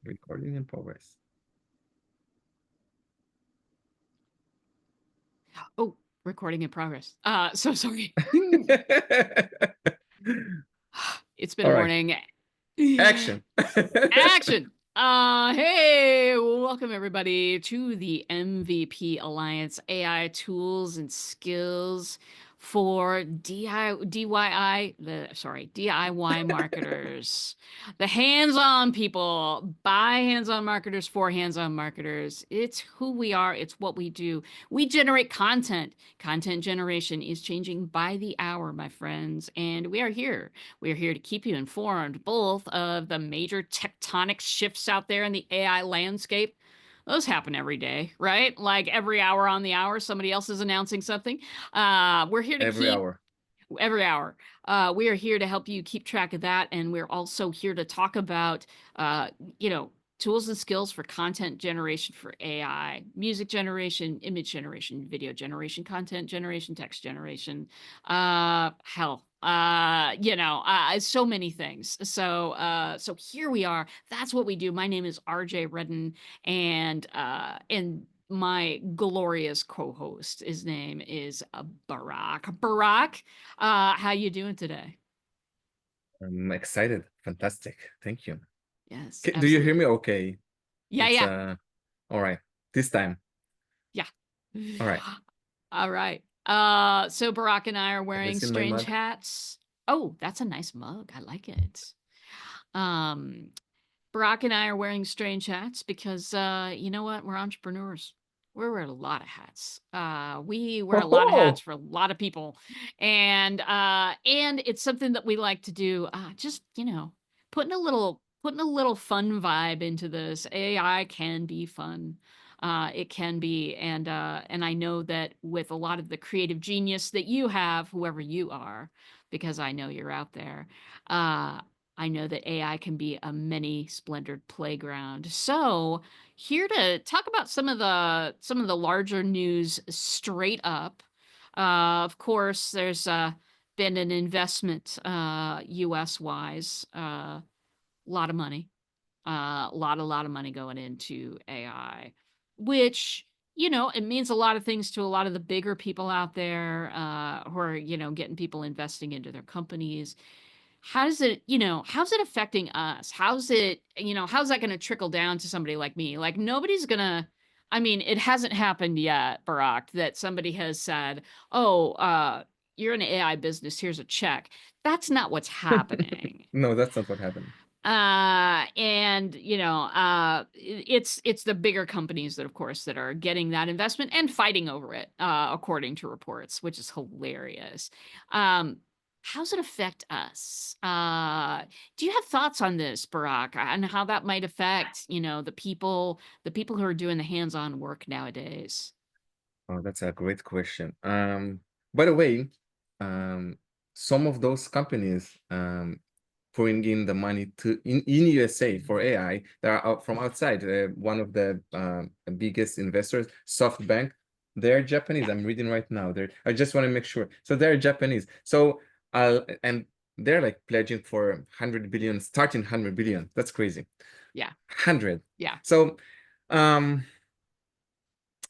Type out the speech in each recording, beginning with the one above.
Recording in progress. Oh, recording in progress. So sorry. It's been All a right. morning. Action. Action. Hey, welcome everybody to the MVP Alliance AI tools and skills for DIY marketers. The hands-on people by hands-on marketers for hands-on marketers. It's who we are, it's what we do. We generate content. Content generation is changing by the hour, my friends, and we are here. We are here to keep you informed both of the major tectonic shifts out there in the AI landscape. Those happen every day, right? Like every hour on the hour, somebody else is announcing something. We're here to Every keep hour. every hour. We are here to help you keep track of that, and we're also here to talk about, uh, you know, tools and skills for content generation for AI, music generation, image generation, video generation, content generation, text generation, so many things. So here we are. That's what we do. My name is RJ Redden, and my glorious co-host, his name is Barack. Barack, how you doing today? I'm excited. Fantastic. Thank you. Yes, Do you hear absolutely. me okay? Yeah, It's yeah, all right. This time. yeah. All right. All right. So Barack and I are Have you wearing seen my strange mug? hats. Oh, that's a nice mug. I like it. Um, Barack and I are wearing strange hats because you know what? We're entrepreneurs. We wear a lot of hats. We wear a lot of hats Oh, for a lot of people, and it's something that we like to do. Just putting a little fun vibe into this. AI can be fun. It can be, and I know that with a lot of the creative genius that you have, whoever you are, because I know you're out there. Uh, I know that AI can be a many splendored playground. So, here to talk about some of the larger news straight up. Of course, there's been an investment US wise, a lot of money, a lot of money going into AI, which it means a lot of things to a lot of the bigger people out there who are getting people investing into their companies. How's it affecting us? How's that going to trickle down to somebody like me? Like nobody's going to, I mean, it hasn't happened yet, Barack, that somebody has said, "Oh, you're in the AI business, here's a check." That's not what's happening. no, that's not what happened. It's the bigger companies that, of course, that are getting that investment and fighting over it, according to reports, which is hilarious. Um, how's it affect us? Do you have thoughts on this, Barack, and how that might affect, the people who are doing the hands-on work nowadays? Oh, that's a great question. By the way, um, some of those companies pouring in the money in USA for AI that are out from outside. One of the biggest investors, SoftBank, they're Japanese. Yeah, I'm reading right now. I just want to make sure. So they're Japanese. So and they're like pledging for 100 billion, starting 100 billion. That's crazy. yeah, 100. yeah. So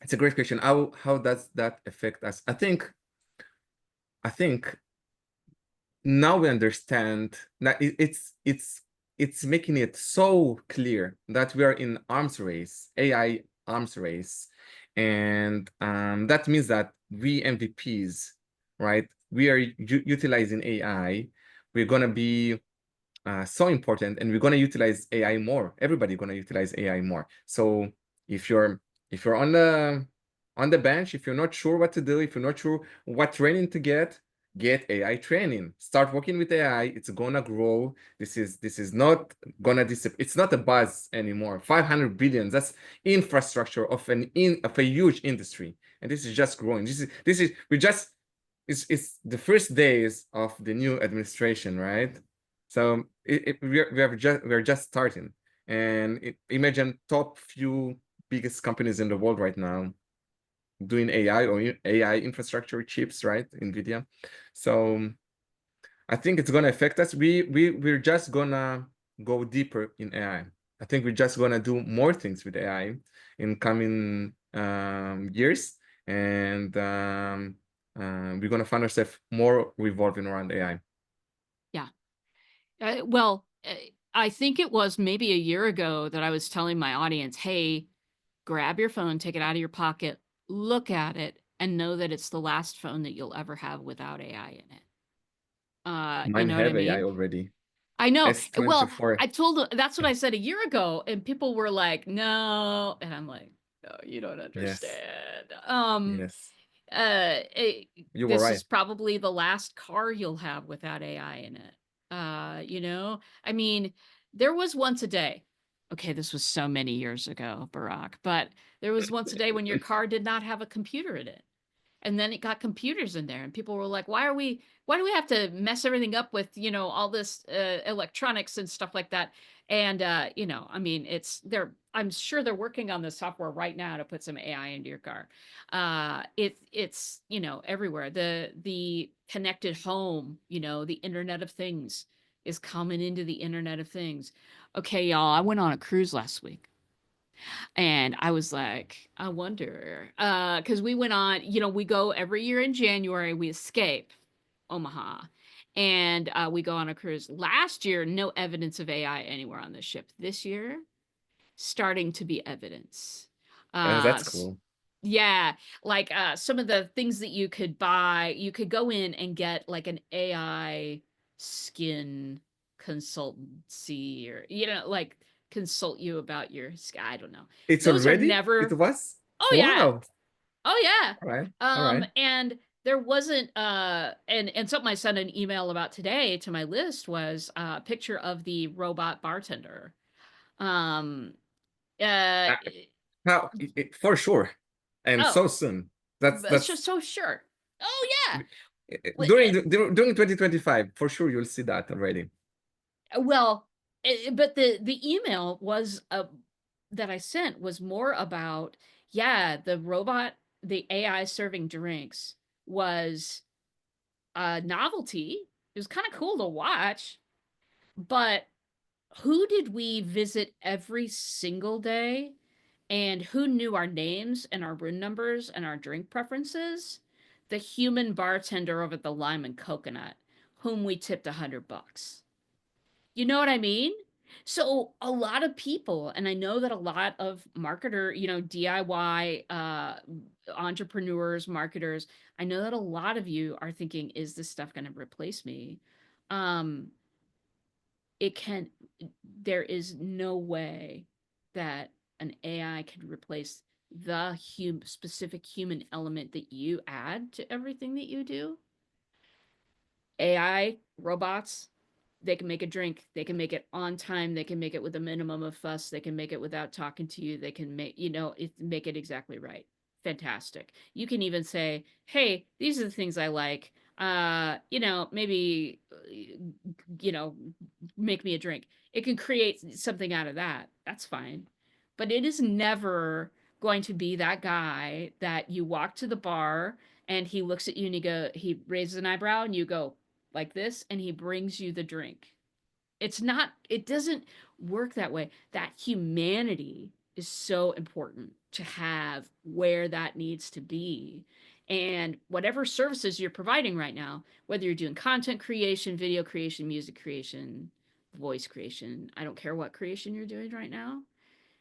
it's a great question. How does that affect us? I think now we understand that it's making it so clear that we are in arms race, AI arms race, and that means that we MVPs, right? We are utilizing AI. We're gonna be so important, and we're gonna utilize AI more. Everybody gonna utilize AI more. So if you're if you're on the bench, if you're not sure what to do, if you're not sure what training to get AI training. Start working with AI. It's gonna grow. This is not gonna disappear. It's not a buzz anymore. 500 billion. That's infrastructure of a huge industry, and this is just growing. This is we just it's the first days of the new administration, right? So we're just starting, and imagine top few biggest companies in the world right now doing AI or AI infrastructure chips, right? NVIDIA. So I think it's gonna affect us. We're just gonna go deeper in AI. I think we're just gonna do more things with AI in coming years, and we're gonna find ourselves more revolving around AI. Yeah. Well, I think it was maybe a year ago that I was telling my audience, hey, grab your phone, take it out of your pocket, look at it, and know that it's the last phone that you'll ever have without AI in it. You Mine know what I have AI mean? already. I know. Well, S24. I told that's what I said a year ago, and people were like, "No," and I'm like, "No, you don't Yes, understand." yes, Uh, you were this right. is probably the last car you'll have without AI in it. I mean, there was once a day. Okay, this was so many years ago, Barack, but there was once a day when your car did not have a computer in it. And then it got computers in there, and people were like, why do we have to mess everything up with, all this electronics and stuff like that? And I mean, I'm sure they're working on the software right now to put some AI into your car. It's everywhere. The connected home, the Internet of Things is coming into the Internet of Things. Okay, y'all, I went on a cruise last week. And I was like, I wonder, because we went on, we go every year in January, we escape Omaha, and we go on a cruise. Last year, no evidence of AI anywhere on the ship. This year, starting to be evidence. That's S- cool. yeah, like some of the things that you could buy, you could go in and get like an AI skin consultancy, or like consult you about your skin. I don't know. It's Those are already? It never. was? Oh yeah. Wow. Oh yeah. All right. All right. And there wasn't and something I sent an email about today to my list was a picture of the robot bartender. Um uh Uh, How, for sure. And oh, so soon. That's it's just so sure. Oh yeah. during 2025, for sure you'll see that already. Well, but the email was that I sent was more about, yeah, the AI serving drinks was a novelty. It was kind of cool to watch, but who did we visit every single day? And who knew our names and our room numbers and our drink preferences? The human bartender over at the Lime and Coconut, whom we tipped $100. You know what I mean? So a lot of people, and I know that a lot of DIY entrepreneurs, marketers, I know that a lot of you are thinking, is this stuff going to replace me? Um, it can, there is no way that an AI can replace the specific human element that you add to everything that you do. AI, robots, they can make a drink. They can make it on time. They can make it with a minimum of fuss. They can make it without talking to you. They can make it exactly right. Fantastic. You can even say, hey, these are the things I like. Maybe, make me a drink. It can create something out of that. That's fine. But it is never going to be that guy that you walk to the bar and he looks at you and he raises an eyebrow and you go like this and he brings you the drink. It doesn't work that way. That humanity is so important to have where that needs to be. And whatever services you're providing right now, whether you're doing content creation, video creation, music creation, voice creation, I don't care what creation you're doing right now,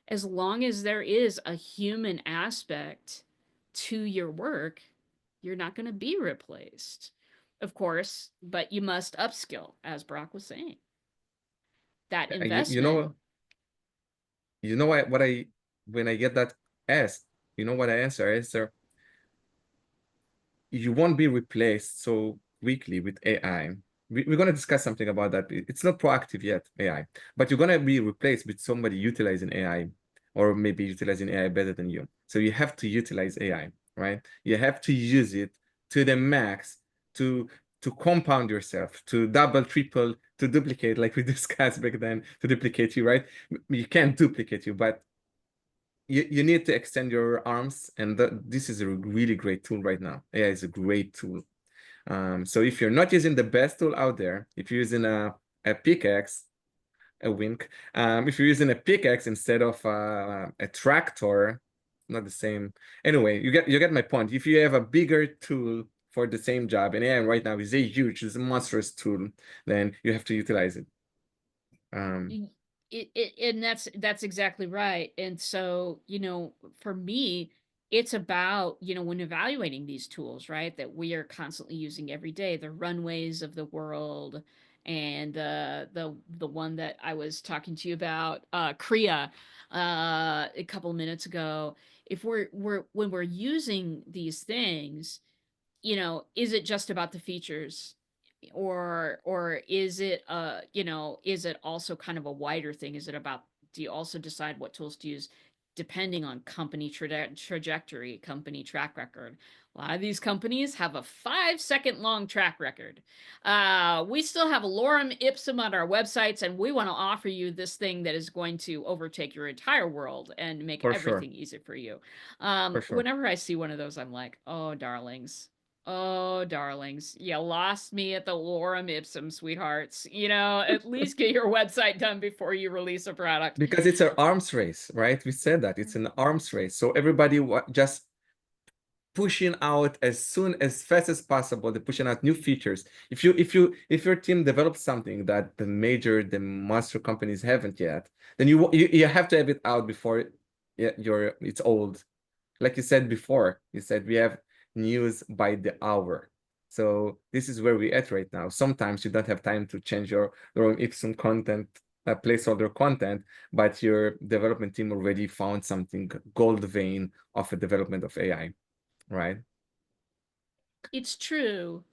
as long as there is a human aspect to your work, you're not going to be replaced. Of course, but you must upskill, as Brock was saying. That You, investment. what I when I get that asked, you know what I answer? I answer, you won't be replaced so quickly with AI. We're going to discuss something about that. It's not proactive yet, AI, but you're going to be replaced with somebody utilizing AI, or maybe utilizing AI better than you. So you have to utilize AI, right? You have to use it to the max to compound yourself, to double, triple, to duplicate, like we discussed back then, to duplicate you, right? You can't duplicate you, but you need to extend your arms, and this is a really great tool right now. AI is a great tool. So if you're not using the best tool out there, if you're using a pickaxe, a wink. If you're using a pickaxe instead of a tractor, not the same. Anyway, you get my point. If you have a bigger tool for the same job, and AI right now is a huge, is a monstrous tool, then you have to utilize it. Y- and that's exactly right. And so, for me, it's about, when evaluating these tools, right, that we are constantly using every day, the runways of the world, and the one that I was talking to you about, Kriya, a couple of minutes ago. If we're when we're using these things, is it just about the features, or is it is it also kind of a wider thing? Is it about, do you also decide what tools to use depending on company trajectory, company track record? A lot of these companies have a 5-second long track record. We still have a lorem ipsum on our websites, and we want to offer you this thing that is going to overtake your entire world and make For sure, everything easy for you. for sure. Whenever I see one of those, I'm like, oh, darlings. Oh, darlings, you lost me at the lorem ipsum, sweethearts. At least get your website done before you release a product. Because it's an arms race, right? We said that it's an arms race. So everybody just pushing out as fast as possible. They're pushing out new features. If your team develops something that the monster companies haven't yet, then you have to have it out before it's old. Like you said before, you said we have news by the hour. So this is where we're at right now. Sometimes you don't have time to change your own Ipsum content, placeholder content, but your development team already found something gold vein of a development of AI, right? It's true,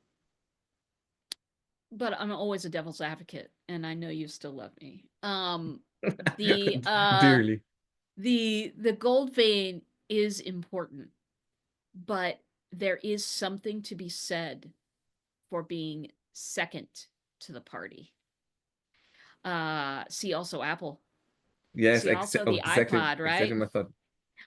but I'm always a devil's advocate, and I know you still love me. The Dearly. the gold vein is important, but there is something to be said for being second to the party. See also Apple. Yes, See also the exactly, iPod, exactly right? my thought.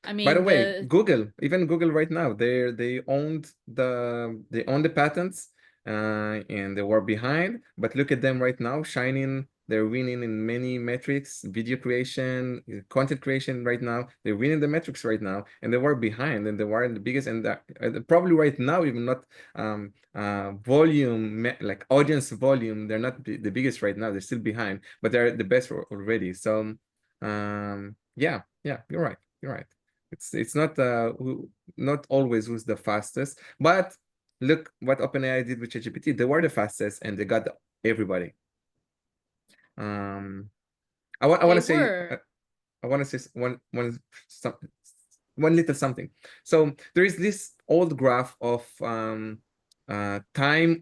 I By the mean, way, the Even Google right now, they own the patents, and they were behind. But look at them right now, shining. They're winning in many metrics, video creation, content creation right now. They're winning the metrics right now, and they were behind, and they were the biggest, and probably right now even not volume, like audience volume. They're not the biggest right now. They're still behind, but they're the best already. So, yeah, you're right. You're right. It's not not always who's the fastest, but look what OpenAI did with ChatGPT. They were the fastest and they got everybody. Um, I want they to say were. I want to say some, one little something. So there is this old graph of time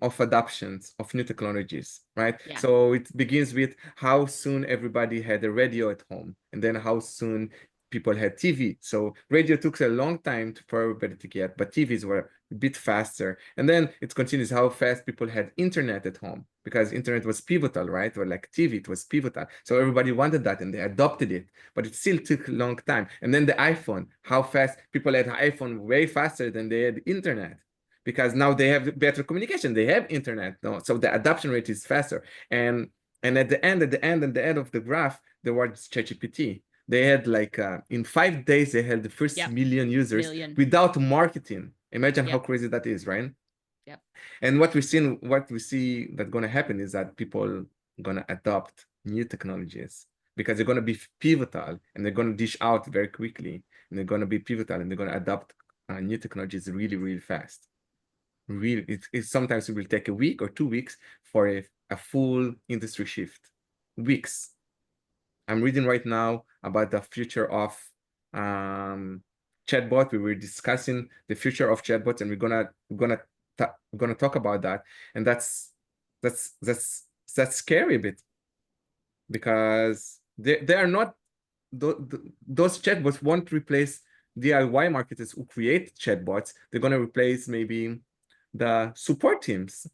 of adoptions of new technologies, right? Yeah. So it begins with how soon everybody had a radio at home, and then how soon people had TV. So radio took a long time for everybody to get, but TVs were a bit faster. And then it continues how fast people had internet at home, because internet was pivotal, right? Or like TV, it was pivotal. So everybody wanted that and they adopted it, but it still took a long time. And then the iPhone, how fast people had iPhone way faster than they had internet, because now they have better communication. They have internet, no? So the adoption rate is faster. And at the end of the graph, there was ChatGPT. They had like in 5 days, they had the first Yep. million users Million. without marketing. Imagine how Yep. crazy that is, right? Yep. And what we see that's gonna happen is that people gonna adopt new technologies because they're gonna be pivotal and they're gonna dish out very quickly, and they're gonna be pivotal and they're gonna adopt new technologies really, really fast. Really, sometimes it will take a week or 2 weeks for a full industry shift. Weeks. I'm reading right now about the future of chatbot. We were discussing the future of chatbots, and we're gonna talk about that. And that's scary a bit, because they are not those chatbots won't replace DIY marketers who create chatbots. They're gonna replace maybe the support teams.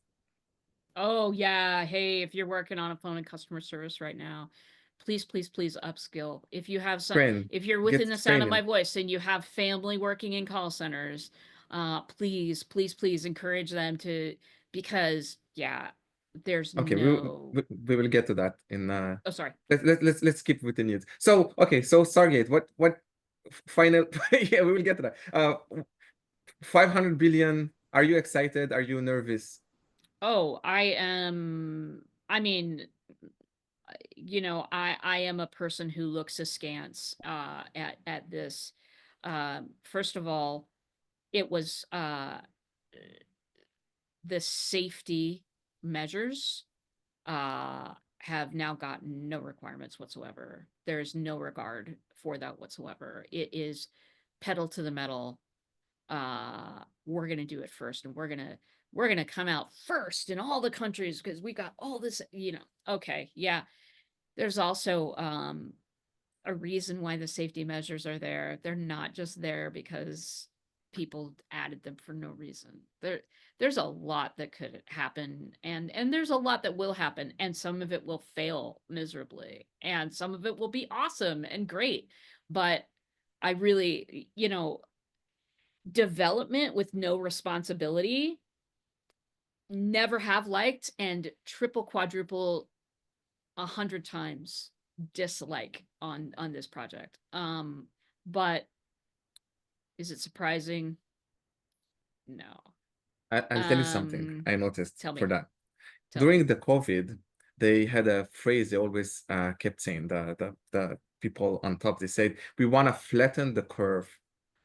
Oh, yeah. Hey, if you're working on a phone and customer service right now, please, please, please upskill. If you're within Get the sound of my training. voice and you have family working in call centers, please, please, please encourage them to, because yeah, there's Okay, no. we will get to that in Oh, sorry. let's keep with the news. So okay, so Stargate, what final yeah, we will get to that. 500 billion. Are you excited? Are you nervous? Oh, I am. I mean, I am a person who looks askance at this. First of all, it was the safety measures have now got no requirements whatsoever. There's no regard for that whatsoever. It is pedal to the metal. We're gonna do it first, and we're gonna come out first in all the countries because we got all this. Okay, yeah. There's also a reason why the safety measures are there. They're not just there because people added them for no reason. There's a lot that could happen, and there's a lot that will happen, and some of it will fail miserably, and some of it will be awesome and great. But I really, development with no responsibility, never have liked, and triple quadruple 100 times dislike on this project. But is it surprising? No. I'll tell you something I noticed Tell for me. that. Tell me. During the COVID, they had a phrase they always kept saying, the people on top, they said, we want to flatten the curve.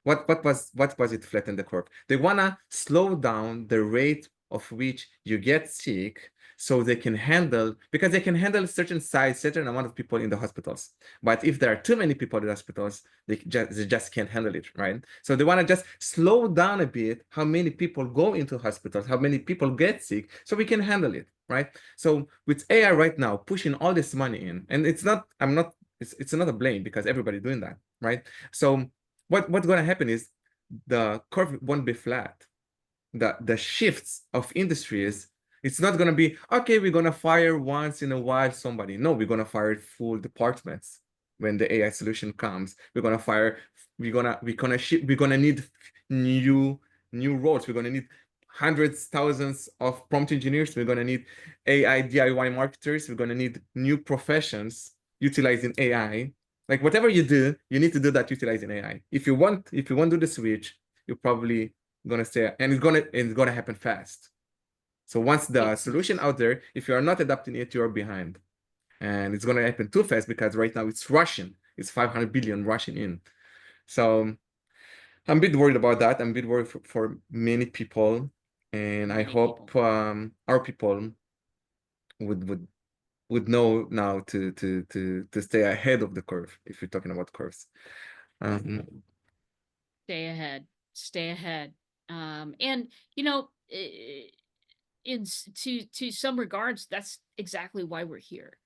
What was it flatten the curve? They want to slow down the rate of which you get sick so they can handle, because they can handle a certain size, certain amount of people in the hospitals. But if there are too many people in the hospitals, they just can't handle it, right? So they want to just slow down a bit how many people go into hospitals, how many people get sick, so we can handle it, right? So with AI right now pushing all this money in, and it's not a blame because everybody doing that, right? So what's going to happen is the curve won't be flat. The shifts of industries, it's not going to be, okay, we're going to fire once in a while somebody. No, we're going to fire full departments. When the AI solution comes, we're going to need new roles. We're going to need hundreds, thousands of prompt engineers. We're going to need AI DIY marketers. We're going to need new professions utilizing AI. Like whatever you do, you need to do that utilizing AI. If you want to do the switch, you're probably gonna stay, and it's gonna happen fast. So once the It solution out there, if you are not adapting it, you're behind, and it's gonna happen too fast because right now it's rushing. It's 500 billion rushing in. So I'm a bit worried about that. I'm a bit worried for many people, and I many people. hope our people would know now to stay ahead of the curve if you're talking about curves. Stay ahead. Stay ahead. And you know, to some regards, that's exactly why we're here.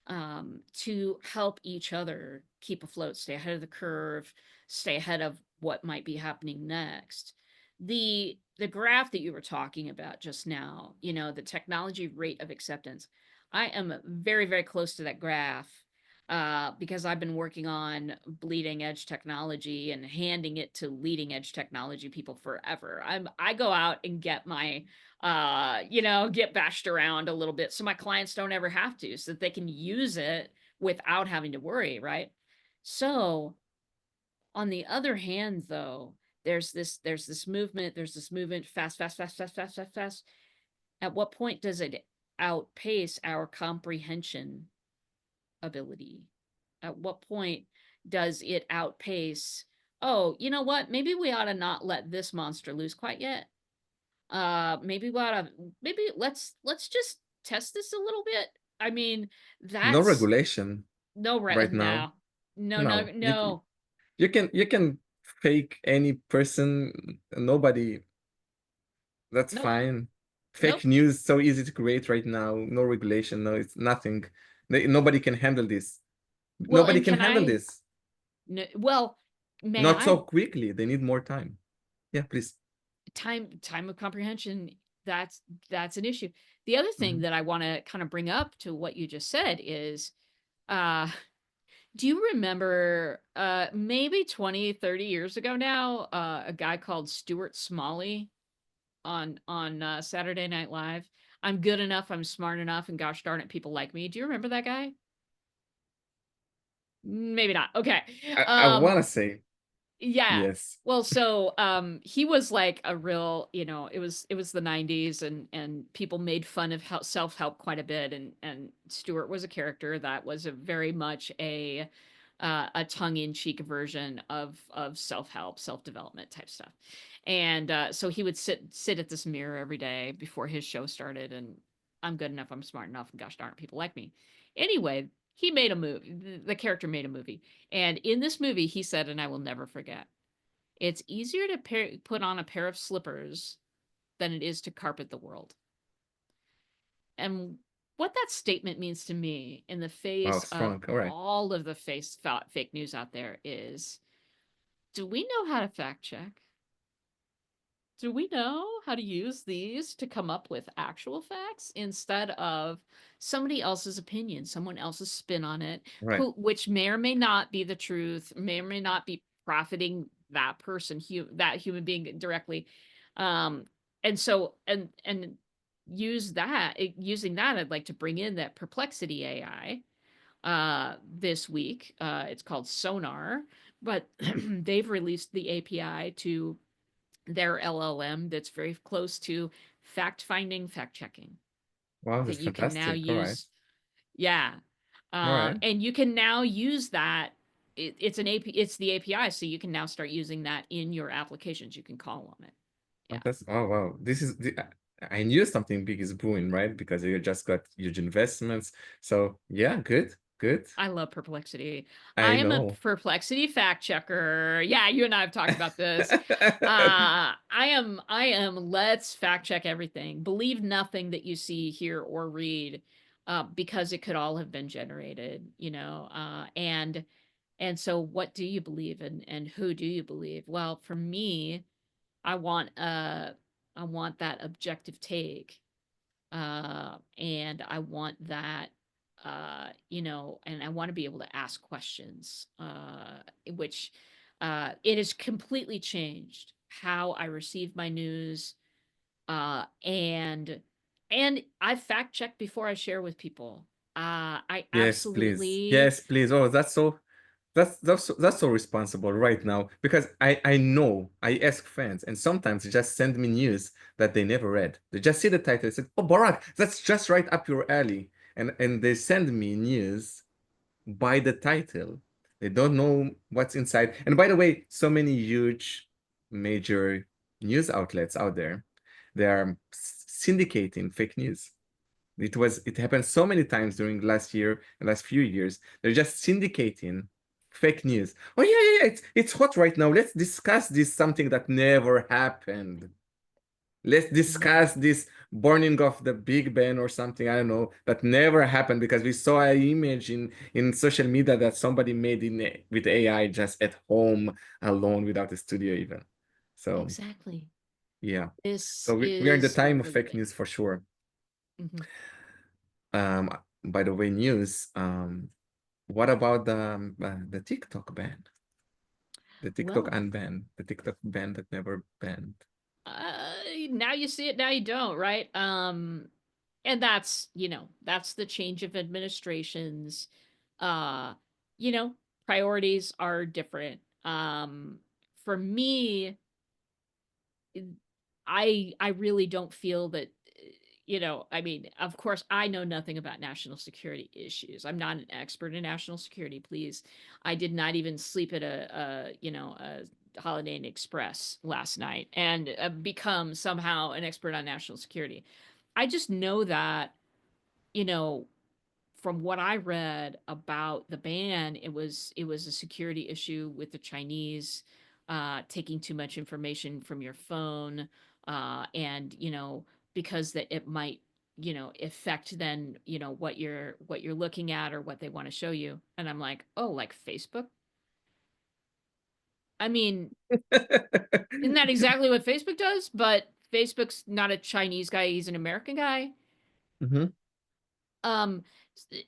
To help each other keep afloat, stay ahead of the curve, stay ahead of what might be happening next. The graph that you were talking about just now, the technology rate of acceptance, I am very, very close to that graph because I've been working on bleeding edge technology and handing it to leading edge technology people forever. I go out and get my get bashed around a little bit so my clients don't ever have to, so that they can use it without having to worry, right? So, on the other hand, though, there's this movement, fast, fast, fast, fast, fast, fast, fast. At what point does it outpace our comprehension ability? At what point does it outpace, oh, you know what? Maybe we ought to not let this monster loose quite yet. Maybe we ought to, maybe let's just test this a little bit. I mean, No that's regulation no right now. no. No, no, No, no. you can fake any person. Nobody. That's Nope. fine. Fake Nope. news so easy to create right now. No regulation. No, it's nothing. Nobody can handle this. Well, Nobody and can can handle I this. well, may Not I so quickly. They need more time. Yeah, please. time of comprehension, that's an issue. The other thing Mhm. that I want to kind of bring up to what you just said is uh do you remember maybe 20-30 years ago now, a guy called Stuart Smalley on Saturday Night Live? I'm good enough, I'm smart enough, and gosh darn it, people like me. Do you remember that guy? Maybe not. Okay. I want to say Yeah. yes. Well, so he was like a real, it was the 90s, and people made fun of self-help quite a bit, and Stewart was a character that was a very much a tongue-in-cheek version of self-help, self-development type stuff. And so he would sit at this mirror every day before his show started, and I'm good enough, I'm smart enough, and gosh darn it, people like me. Anyway, he made a movie. The character made a movie. And in this movie, he said, and I will never forget, it's easier to put on a pair of slippers than it is to carpet the world. And what that statement means to me in the Wow, face of strong. All right. all of the fake news out there is, do we know how to fact check? Do we know how to use these to come up with actual facts instead of somebody else's opinion, someone else's spin on it, Right. which may or may not be the truth, may or may not be profiting that person, that human being directly. Um, and so, and using that, I'd like to bring in that Perplexity AI this week. It's called Sonar, but they've released the API to their LLM that's very close to fact finding, fact checking, Wow, that that's you can now fantastic. All right. use. Yeah. All right. And you can now use that. It's the API, so you can now start using that in your applications. You can call on it. Oh, Yeah. that's oh wow. This is I knew something big is brewing, right? Because you just got huge investments. So yeah, good, good. I love Perplexity. I I am a know. Perplexity fact checker. Yeah, you and I have talked about this. I am let's fact check everything. Believe nothing that you see, hear, or read, because it could all have been generated, and so what do you believe, and who do you believe? Well, for me, I want uh I want that objective take, and I want that, and I want to be able to ask questions, which it has completely changed how I receive my news, and I fact check before I share with people. I Yes, please. absolutely. Yes, please. Oh, that's so responsible right now because I know I ask friends and sometimes they just send me news that they never read. They just see the title and said, "Oh, Barak, that's just right up your alley," and they send me news by the title. They don't know what's inside. And by the way, so many huge major news outlets out there, they are syndicating fake news. It happened so many times during last year and last few years. They're just syndicating fake news. Oh yeah, yeah, yeah, it's hot right now. Let's discuss this something that never happened. Let's Mhm. discuss this burning of the Big Ben or something, I don't know, that never happened because we saw an image in social media that somebody made with AI just at home alone without a studio even. So Exactly. yeah. This So we are in the is time what of we're fake living. news for sure. Mhm. Um, by the way, news. What about the TikTok ban? The TikTok Well, unban, the TikTok ban that never banned. now you see it, now you don't, right? And that's the change of administrations. Uh, you know, priorities are different. For me, I really don't feel that, I mean, of course, I know nothing about national security issues. I'm not an expert in national security, please. I did not even sleep at a Holiday Inn Express last night and become somehow an expert on national security. I just know that, you know, from what I read about the ban, it was a security issue with the Chinese taking too much information from your phone, and because that it might affect then what you're looking at or what they want to show you. And I'm like, oh, like Facebook? I mean, isn't that exactly what Facebook does? But Facebook's not a Chinese guy; he's an American guy. Mhm. um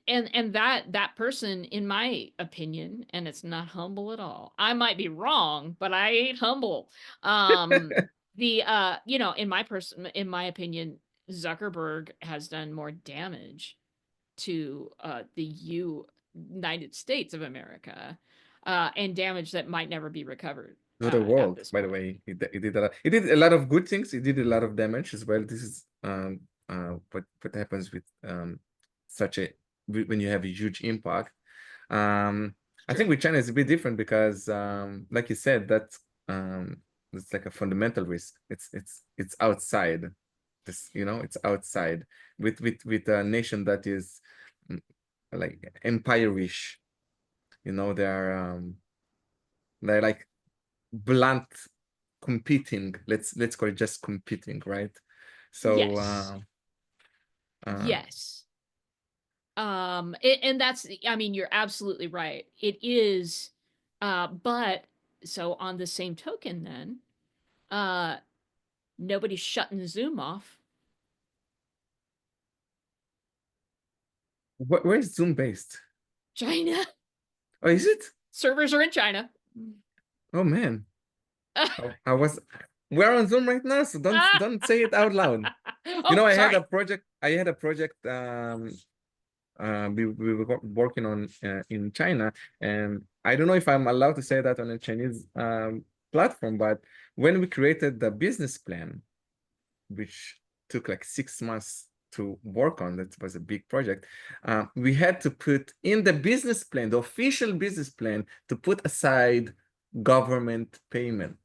and that person, in my opinion, and it's not humble at all, I might be wrong, but I ain't humble. um the in my opinion, Zuckerberg has done more damage to the United States of America, and damage that might never be recovered To the at world, this by the point. way. He did a lot. He did a lot of good things. He did a lot of damage as well. This is what happens with such a when you have a huge impact. I think True. with China it's a bit different because like you said, it's like a fundamental risk. It's outside this, you know, it's outside with a nation that is mm, like empire-ish. You know, they're like blunt competing. Let's call it just competing, right? So Yes. uh Yes. And that's, I mean, you're absolutely right. It is, but so on the same token, then, uh, nobody's shutting Zoom off. where is Zoom based? China. Oh, is it? Servers are in China. Oh man. I was we're on Zoom right now, so don't say it out loud. You Oh, know, sorry. I had a project we were working on in China, and I don't know if I'm allowed to say that on a Chinese platform, but when we created the business plan, which took like 6 months to work on, that was a big project. We had to put in the business plan, the official business plan, to put aside government payment.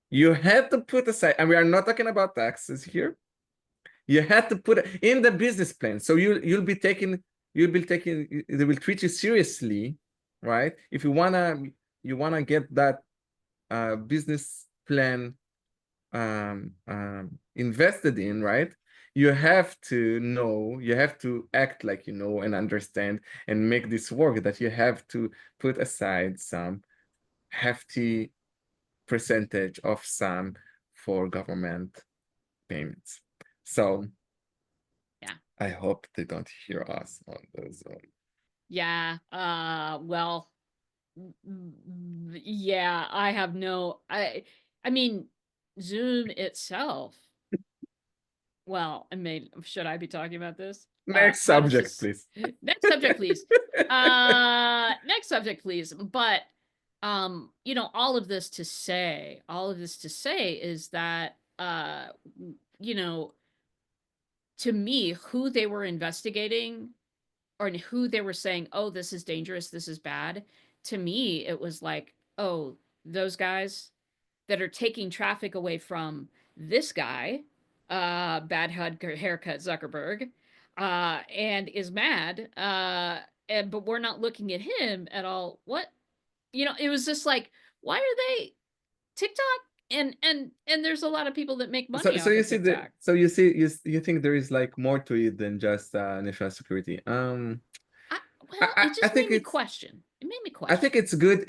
You had to put aside, and we are not talking about taxes here. You had to put it in the business plan. So you'll be taking, they will treat you seriously, right? If you wanna get that business plan invested in, right? You have to know, you have to act like you know and understand and make this work, that you have to put aside some hefty percentage of some for government payments. So Yeah. I hope they don't hear us on those. Yeah. Well, yeah, I have no, I mean, Zoom itself. Well, I mean, should I be talking about this? Next How does subject, this please. next subject, please. Next subject, please. But you know, all of this to say is that you know, to me, who they were investigating or who they were saying, "Oh, this is dangerous, this is bad." To me, it was like, "Oh, those guys that are taking traffic away from this guy, bad haircut Zuckerberg, and is mad, and but we're not looking at him at all. What, you know? It was just like, why are they TikTok? And there's a lot of people that make So money so off you of see the TikTok. so you think there is like more to it than just national security. I, well, it I just made think me it's question. It made me I think question. it's good.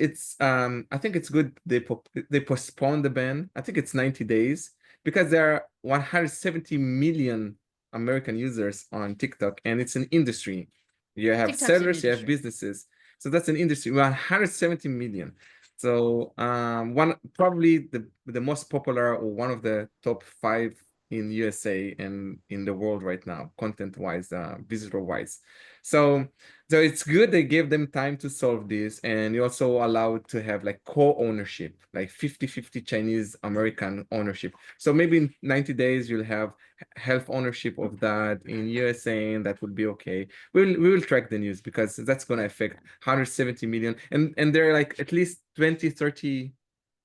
I think it's good they postponed the ban. I think it's 90 days because there are 170 million American users on TikTok, and it's an industry. You have TikTok's an sellers, you have industry. businesses. So that's an industry. 170 million. So one probably the most popular or one of the top five in USA and in the world right now, content-wise, visitor-wise. So so it's good they gave them time to solve this, and you also allowed to have like co-ownership, like 50-50 Chinese American ownership. So maybe in 90 days you'll have half ownership of that in USA, and that would be okay. We will track the news because that's going to affect 170 million, and there are like at least 20, 30,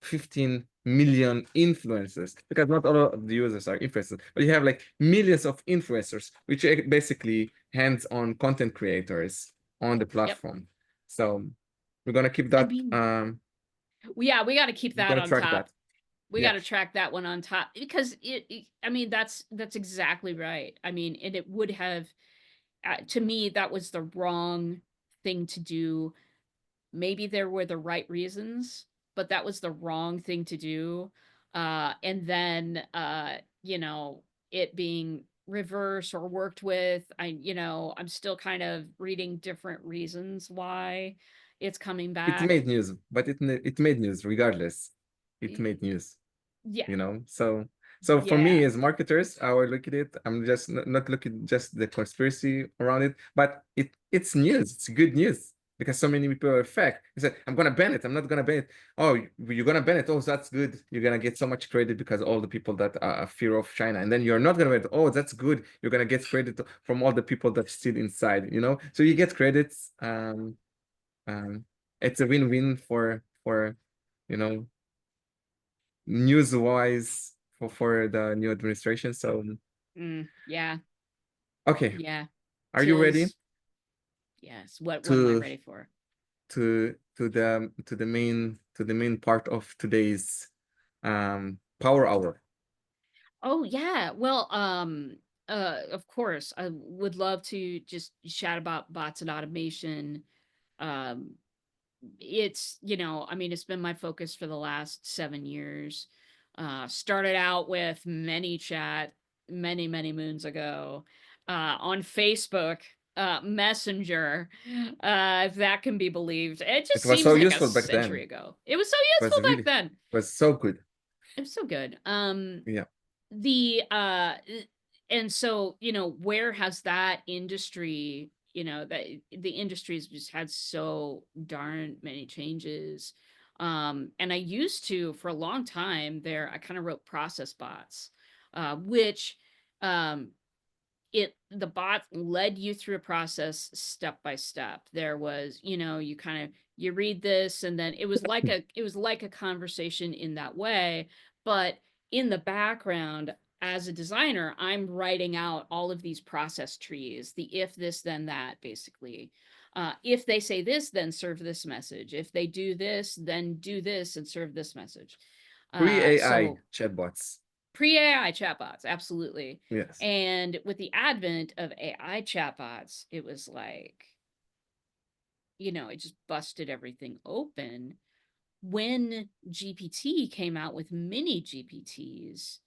15 million influencers, because not all of the users are influencers, but you have like millions of influencers, which are basically hands-on content creators on the Yep. platform. So we're gonna keep I that. mean, yeah, we got to keep We're that gonna on track top. that. We got Yeah, to track that one on top because I mean, that's exactly right. I mean, and it would have, to me, that was the wrong thing to do. Maybe there were the right reasons, but that was the wrong thing to do. And then, you know, it being reversed or worked with, I'm still kind of reading different reasons why it's coming it back. made news, but it made news regardless. It Y- made news, Yeah. you know. So So for me, Yeah. as marketers, I will look at it. I'm just not looking just the conspiracy around it, but it's news. It's good news because so many people are fake. They said, I'm gonna ban it. I'm not gonna ban it. Oh, you're gonna ban it. Oh, that's good. You're gonna get so much credit because all the people that are fear of China, and then you're not gonna ban it. Oh, that's good. You're gonna get credit from all the people that still inside. So you get credits. Um, it's a win-win for you know news wise for the new administration. So Yeah. okay, Yeah. are you ready Tis. Yes. What am I to ready for? to the main part of today's power hour? Oh yeah. Well, of course, I would love to just chat about bots and automation. Um, I mean, it's been my focus for the last 7 years. Started out with ManyChat many moons ago, on Facebook, Messenger, if that can be believed. It It just was so seems like a useful back century then. ago. It was so It was useful back really then. it was so good. It was so good. Yeah. The and so, where has that industry, that the industry's just had so darn many changes. And I used to, for a long time there, I kind of wrote process bots, which um the bot led you through a process step by step. There was, you read this, and then it was like a conversation in that way. But in the background, as a designer, I'm writing out all of these process trees, the if this then that, basically. If they say this, then serve this message. If they do this, then do this and serve this message. Pre-AI So chatbots. pre-AI chatbots, absolutely. Yes. And with the advent of AI chatbots, it was like, it just busted everything open. When GPT came out with mini GPTs,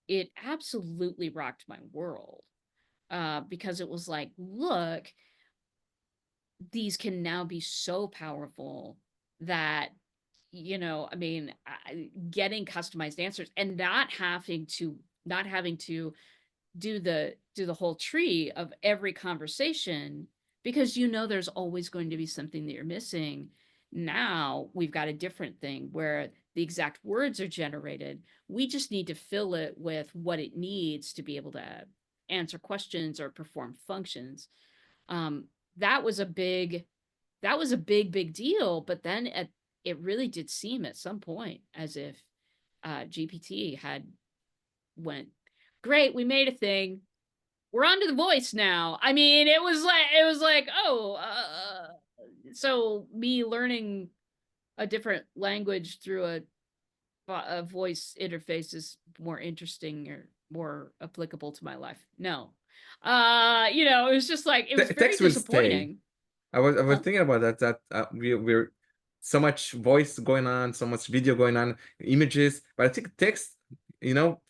it absolutely rocked my world, because it was like, look, these can now be so powerful that, I mean, getting customized answers and not having to do the whole tree of every conversation, because there's always going to be something that you're missing. Now we've got a different thing where the exact words are generated. We just need to fill it with what it needs to be able to answer questions or perform functions. um, that was a big deal. But then it really did seem at some point as if GPT had went, great, we made a thing, we're on to the voice now. I mean, it was like, oh, so me learning a different language through a voice interface is more interesting or more applicable to my life. No. It was just like, it was very Text will stay. disappointing. I was Huh? thinking about that we're so much voice going on, so much video going on, images, but I think text,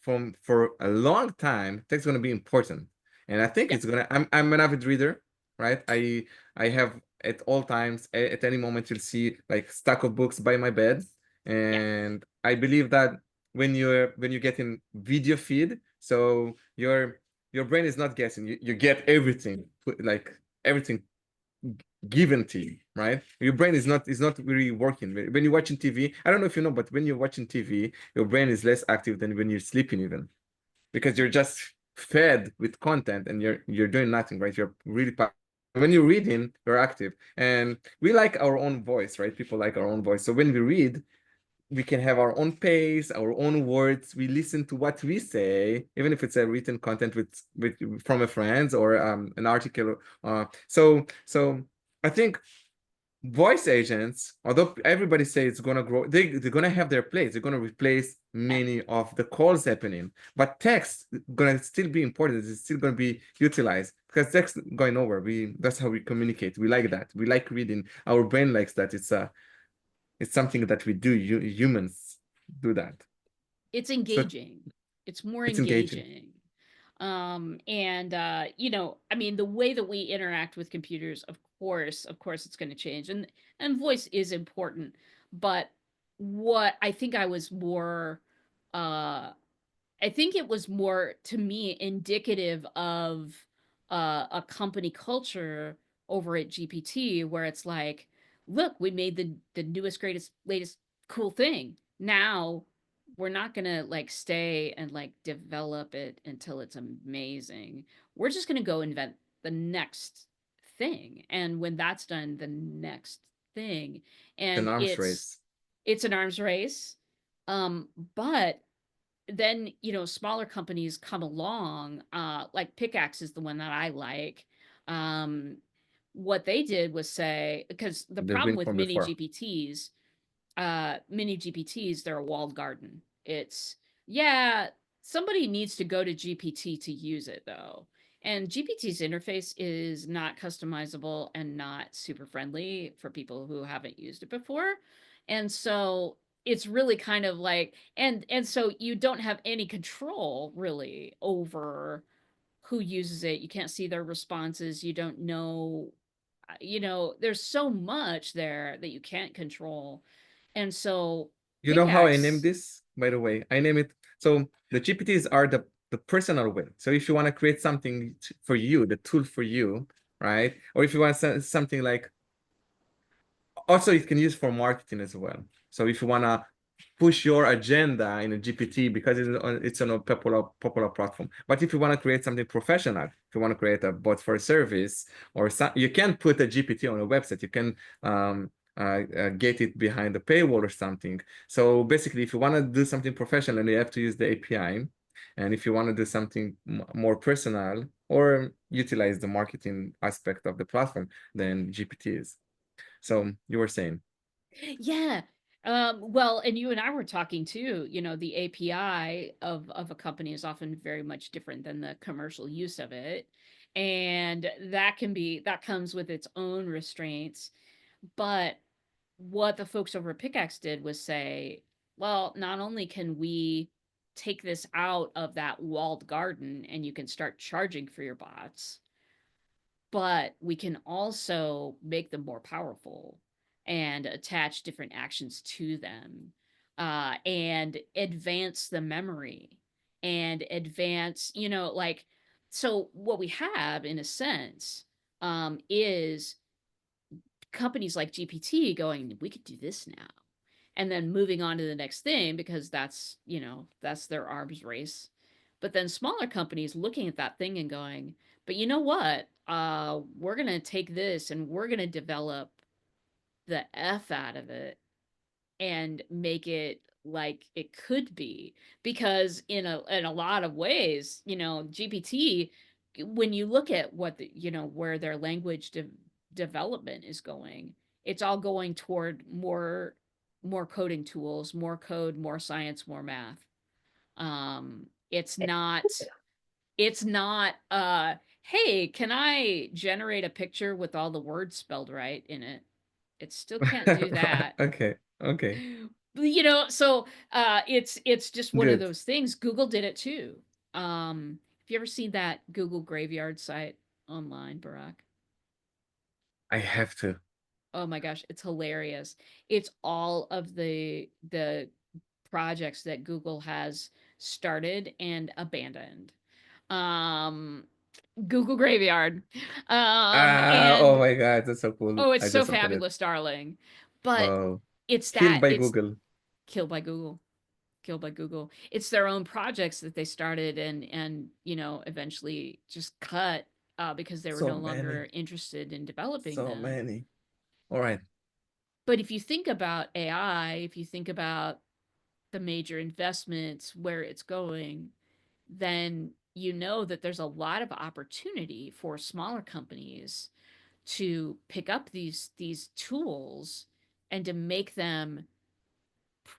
from for a long time, text is gonna be important. And I think Yeah. it's gonna I'm an avid reader, right? I have at all times, at any moment you'll see like stack of books by my bed. Yeah. And I believe that when you get in video feed, so your brain is not guessing. You get everything, like everything given to you, right? Your brain is not really working. When you're watching TV, I don't know if you know, but when you're watching TV, your brain is less active than when you're sleeping, even because you're just fed with content and you're doing nothing, right? You're really when you're reading, you're active. And we like our own voice, right? People like our own voice. So when we read, we can have our own pace, our own words. We listen to what we say, even if it's a written content with from a friend or an article. So I think voice agents, although everybody say it's gonna grow, they're gonna have their place. They're gonna replace Yeah. many of the calls happening, but text gonna still be important. It's still gonna be utilized because text going over. That's how we communicate. We like that. We like reading. Our brain likes that. It's something that we do. Humans do that. It's So engaging. It's more it's engaging. engaging. And I mean, the way that we interact with computers, of course it's going to change. And voice is important. But what I think I was more uh I think it was more, to me, indicative of a company culture over at GPT where it's like, look, we made the newest, greatest, latest cool thing. Now we're not gonna like stay and like develop it until it's amazing. We're just gonna go invent the next thing. And when that's done, the next thing. It's an And arms race. it's an arms race. But then, smaller companies come along, like Pickaxe is the one that I like. Um, what they did was say, because the They've problem been with from before. mini GPTs, they're a walled garden. It's, yeah, somebody needs to go to GPT to use it though. And GPT's interface is not customizable and not super friendly for people who haven't used it before. And so it's really kind of like, and so you don't have any control really over who uses it. You can't see their responses. You don't know, there's so much there that you can't control. And so You know how I name Pickaxe, this, by the way? I name it. So the GPTs are the personal way. So if you want to create something for you, the tool for you, right? Or if you want something like, also it can use for marketing as well. So if you want to push your agenda in a GPT because it's on a popular platform. But if you want to create something professional, if you want to create a bot for a service or you can put a GPT on a website. You can get it behind a paywall or something. So basically, if you want to do something professional, you have to use the API. And if you want to do something more personal or utilize the marketing aspect of the platform, then GPT is. So you were saying, yeah. Well, and you and I were talking too, the API of a company is often very much different than the commercial use of it. And that comes with its own restraints. But what the folks over at Pickaxe did was say, well, not only can we take this out of that walled garden and you can start charging for your bots, but we can also make them more powerful and attach different actions to them, and advance the memory and advance, like, so what we have in a sense, is companies like GPT going, we could do this now. And then moving on to the next thing because that's their arms race. But then smaller companies looking at that thing and going, but you know what? We're going to take this and we're going to develop the F out of it and make it like it could be, because in a lot of ways, GPT, when you look at what where their language development is going, it's all going toward more coding tools, more code, more science, more math. It's not hey, can I generate a picture with all the words spelled right in it? It still can't do that. okay, okay, So it's just one of good. those things. Google did it too. Have you ever seen that Google graveyard site online, Barack? I have to. Oh my gosh, it's hilarious. It's all of the projects that Google has started and abandoned. Um Google Graveyard. Oh And my God, that's so cool. oh, it's I so just opened it. fabulous, darling. But Wow. it's Killed that by it's Google. killed by Google. Killed by Google. It's their own projects that they started and eventually just cut, because they were So no many, longer interested in developing so them. many. All right. But if you think about AI, if you think about the major investments, where it's going, then you know that there's a lot of opportunity for smaller companies to pick up these tools and to make them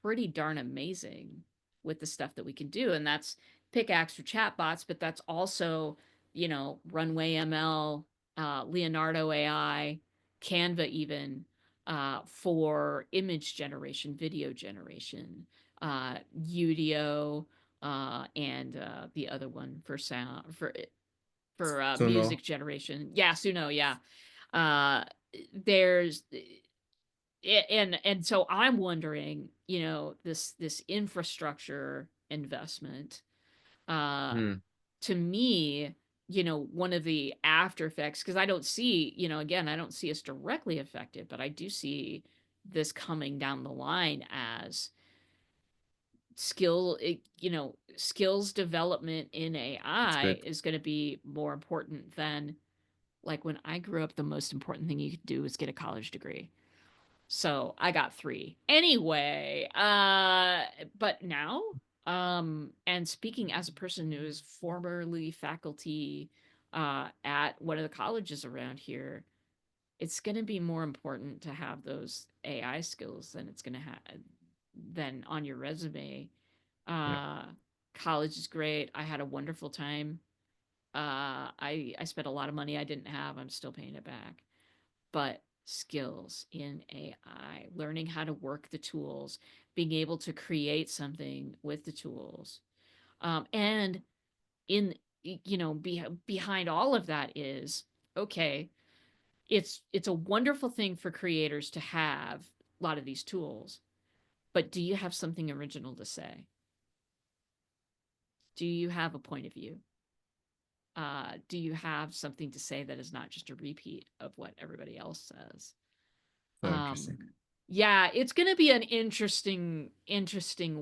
pretty darn amazing with the stuff that we can do. And that's Pickaxe for chatbots, but that's also, Runway ML, Leonardo AI, Canva, even, for image generation, video generation, Udio, and the other one for sound, for So music no. generation. Yeah, Suno, yeah. Uh, there's and so I'm wondering, this infrastructure investment. Uh, Hmm. to me, one of the after effects, because I don't see, again, I don't see us directly affected, but I do see this coming down the line as skills development in That's AI good. is going to be more important than, like, when I grew up, the most important thing you could do was get a college degree. So I got 3. Anyway, but now, and speaking as a person who is formerly faculty at one of the colleges around here, it's going to be more important to have those AI skills than it's going to have than on your resume. Yeah. Uh, College is great. I had a wonderful time. I spent a lot of money I didn't have. I'm still paying it back. But skills in AI, learning how to work the tools, being able to create something with the tools. And in behind all of that is, okay, it's a wonderful thing for creators to have a lot of these tools, but do you have something original to say? Do you have a point of view? Do you have something to say that is not just a repeat of what everybody else says? So interesting. Yeah, it's gonna be an interesting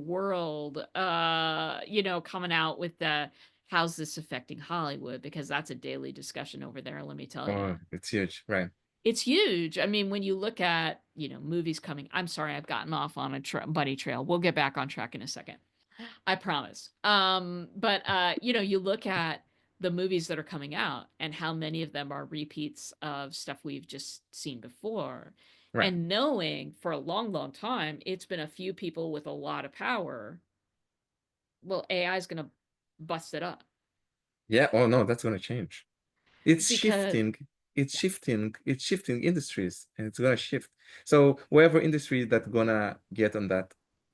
world, coming out with the how's this affecting Hollywood, because that's a daily discussion over there, let me tell you. Oh, it's huge, right? It's huge. I mean, when you look at, movies coming, I'm sorry, I've gotten off on a bunny trail. We'll get back on track in a second. I promise. But you look at the movies that are coming out and how many of them are repeats of stuff we've just seen before. Right. And knowing for a long, long time, it's been a few people with a lot of power. Well, AI is going to bust it up Yeah. Oh no, that's gonna change. It's because, shifting. It's yeah, shifting. It's shifting industries, and it's gonna shift. So whatever industry that gonna get on that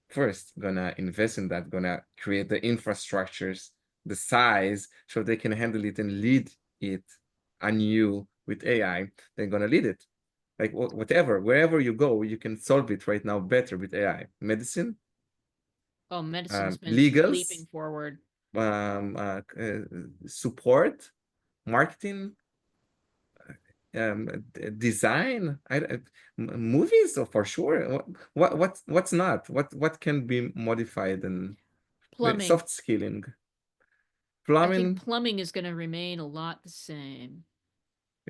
first, gonna invest in that, gonna create the infrastructures, the size, so they can handle it and lead it anew with AI. They're gonna lead it. Like whatever, wherever you go, you can solve it right now better with AI. Medicine, oh, medicine's been leaping legals, forward. um, uh, uh, support, marketing, design, movies, so for sure. What's not? What can be modified and Plumbing. soft skilling, I think plumbing. plumbing is going to remain a lot the same.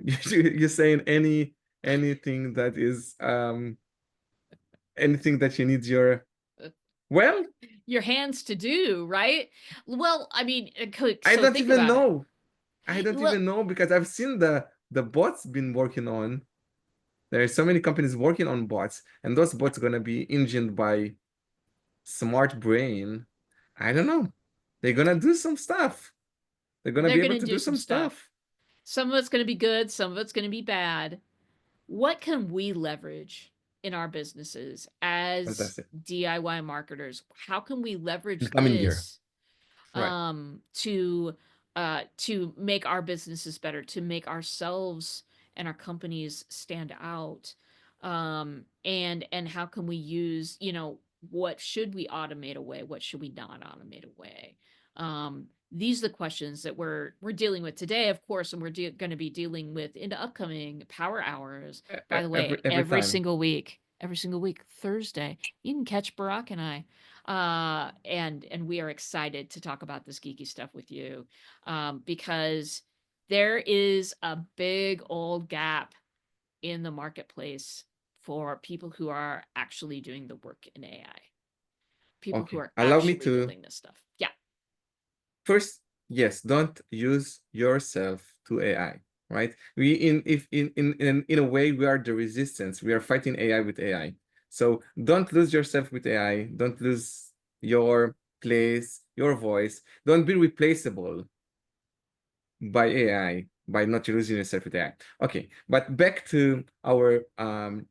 You're saying anything that is anything that you need your well, Your hands to do, right? Well, I mean, I so don't think even about it. know. I don't Well, even know because I've seen the bots been working on. There are so many companies working on bots, and those bots are gonna be engined by smart brain. I don't know. They're gonna do some stuff. They're gonna they're be going able to to do do some some stuff. stuff. Some of it's going to be good, some of it's going to be bad. What can we leverage in our businesses as Fantastic. DIY marketers? How can we The leverage coming year. this Right. to make our businesses better, to make ourselves and our companies stand out, and how can we use, what should we automate away, what should we not automate away? These are the questions that we're dealing with today, of course, and we're going to be dealing with in the upcoming power hours. By the way, Every time. every single week, Thursday, you can catch Barack and I, and we are excited to talk about this geeky stuff with you, because there is a big old gap in the marketplace for people who are actually doing the work in AI, people who Okay. are Allow me actually to building this stuff. Yeah. first, yes, don't use yourself to AI, right? We in if in a way we are the resistance. We are fighting AI with AI. So don't lose yourself with AI. Don't lose your place, your voice. Don't be replaceable by AI by not using yourself with AI. Okay, but back to our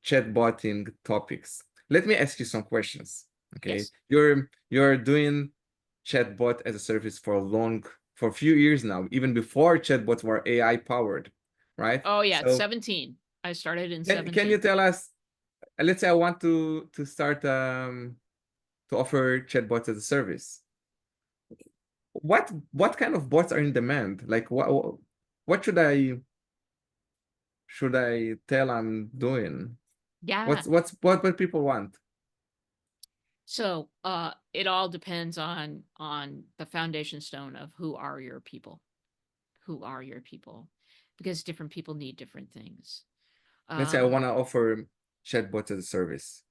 chatbotting topics. Let me ask you some questions. Okay, Yes. you're doing chatbot as a service for a few years now, even before chatbots were AI powered, right? Oh yeah, it's So 17. I started in can you 17. tell us? Let's say I want to start to offer chatbots as a service. what kind of bots are in demand? Like what should I tell I'm doing? Yeah. What people want? So it all depends on the foundation stone of who are your people. Who are your people? Because different people need different things. Let's say I Um, want to offer chatbot as a service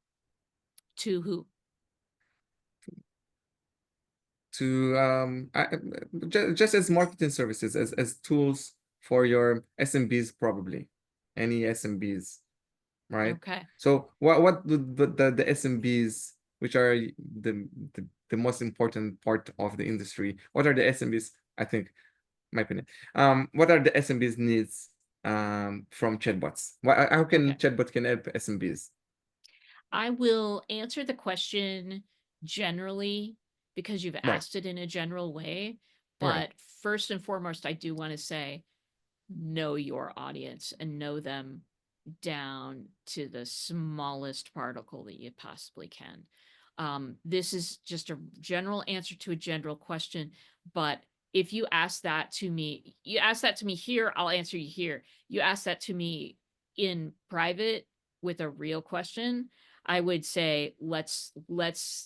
to who? to just as marketing services, as tools for your SMBs, probably any SMBs, right? Okay. So what do the SMBs, which are the most important part of the industry, what are the SMBs? I think, my opinion. What are the SMBs needs from chatbots? How can Okay. chatbot can help SMBs? I will answer the question generally because you've Right, asked it in a general way. right, But first and foremost, I do want to say know your audience and know them down to the smallest particle that you possibly can. This is just a general answer to a general question, but if you ask that to me, you ask that to me here, I'll answer you here. You ask that to me in private with a real question, I would say let's